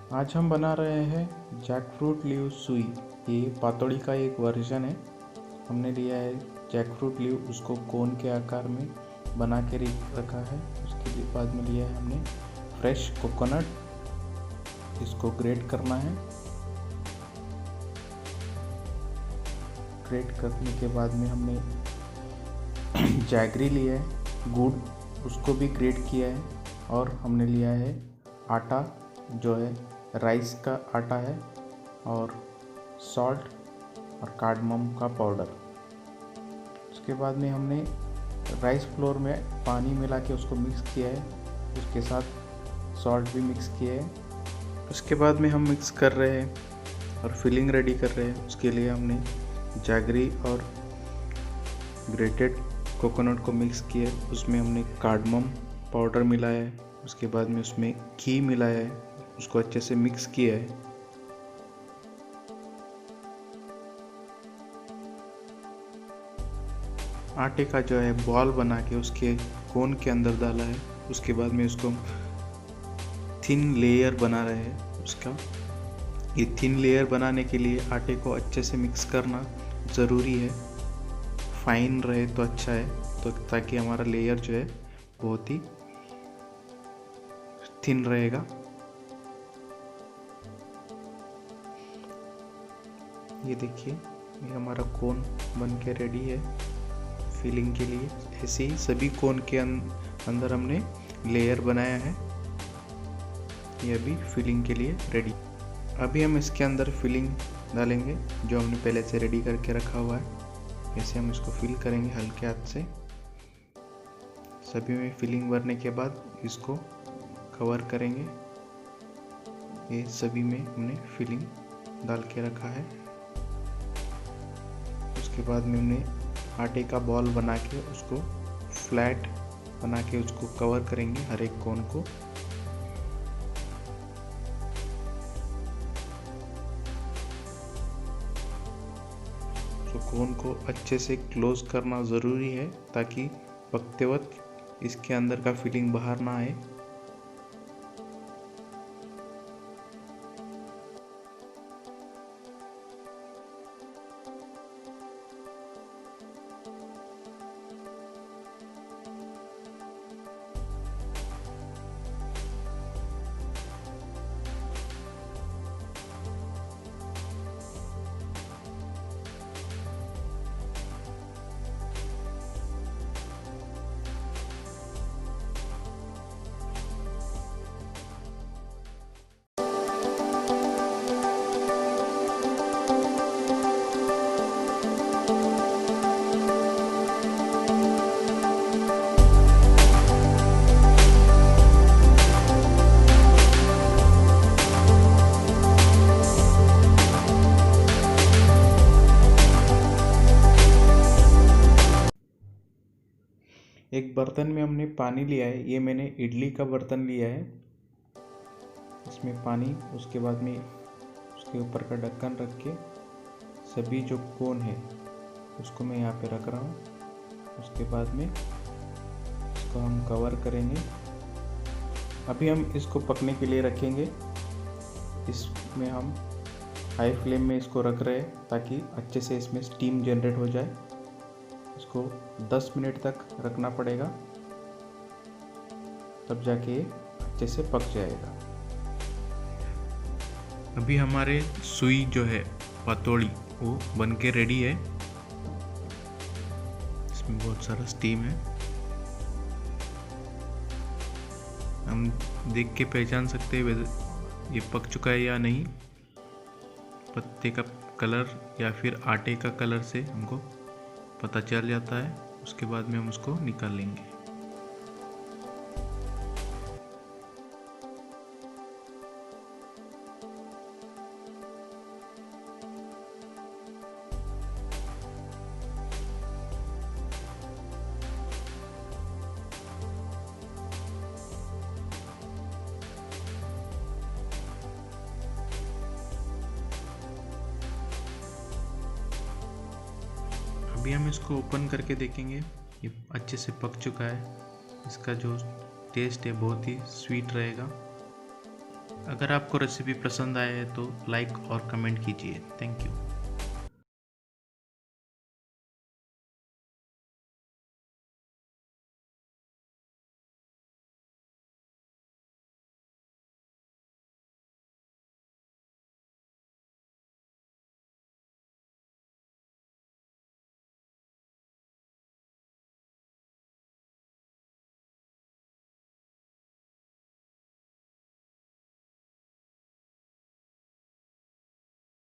आज हम बना रहे हैं जैकफ्रूट लीव सुई। ये पातोड़ी का एक वर्जन है। हमने लिया है जैकफ्रूट लीव, उसको कोन के आकार में बना के रखा है। उसके बाद में लिया है हमने फ्रेश कोकोनट, इसको ग्रेट करना है। ग्रेट करने के बाद में हमने जैगरी लिया है, गुड़, उसको भी ग्रेट किया है। और हमने लिया है आटा, जो है राइस का आटा है, और सॉल्ट और कार्डमम का पाउडर। उसके बाद में हमने राइस फ्लोर में पानी मिला के उसको मिक्स किया है, उसके साथ सॉल्ट भी मिक्स किया है। उसके बाद में हम मिक्स कर रहे हैं और फिलिंग रेडी कर रहे हैं। उसके लिए हमने जैगरी और ग्रेटेड कोकोनट को मिक्स किया है, उसमें हमने कार्डमम पाउडर मिलाया है। उसके बाद में उसमें घी मिलाया है, उसको अच्छे से मिक्स किया है। आटे का जो है बॉल बना के उसके कोन के अंदर डाला है। उसके बाद में उसको थिन लेयर बना रहे हैं उसका। ये थिन लेयर बनाने के लिए आटे को अच्छे से मिक्स करना ज़रूरी है। फाइन रहे तो अच्छा है, तो ताकि हमारा लेयर जो है बहुत ही थिन रहेगा। ये देखिए, ये हमारा कोन बन के रेडी है फिलिंग के लिए। ऐसे ही सभी कोन के अंदर हमने लेयर बनाया है। ये अभी फिलिंग के लिए रेडी। अभी हम इसके अंदर फिलिंग डालेंगे जो हमने पहले से रेडी करके रखा हुआ है। ऐसे हम इसको फिल करेंगे हल्के हाथ से। सभी में फिलिंग भरने के बाद इसको कवर करेंगे। ये सभी में हमने फिलिंग डाल के रखा है। उसके बाद में हमने आटे का बॉल बना के उसको फ्लैट बना के उसको कवर करेंगे हर एक कोन को। तो कोन को अच्छे से क्लोज करना ज़रूरी है, ताकि पकते वक्त इसके अंदर का फिलिंग बाहर ना आए। एक बर्तन में हमने पानी लिया है। ये मैंने इडली का बर्तन लिया है। इसमें पानी, उसके बाद में उसके ऊपर का ढक्कन रख के सभी जो कोन है उसको मैं यहाँ पे रख रहा हूँ। उसके बाद में इसको हम कवर करेंगे। अभी हम इसको पकने के लिए रखेंगे। इसमें हम हाई फ्लेम में इसको रख रहे हैं ताकि अच्छे से इसमें स्टीम जनरेट हो जाए। इसको 10 मिनट तक रखना पड़ेगा, तब जाके अच्छे से पक जाएगा। अभी हमारे सुई जो है पातोड़ी वो बन के रेडी है। इसमें बहुत सारा स्टीम है। हम देख के पहचान सकते हैं वैसे ये पक चुका है या नहीं। पत्ते का कलर या फिर आटे का कलर से हमको पता चल जाता है। उसके बाद में हम उसको निकाल लेंगे। अभी हम इसको ओपन करके देखेंगे। ये अच्छे से पक चुका है। इसका जो टेस्ट है बहुत ही स्वीट रहेगा। अगर आपको रेसिपी पसंद आए तो लाइक और कमेंट कीजिए। Thank you.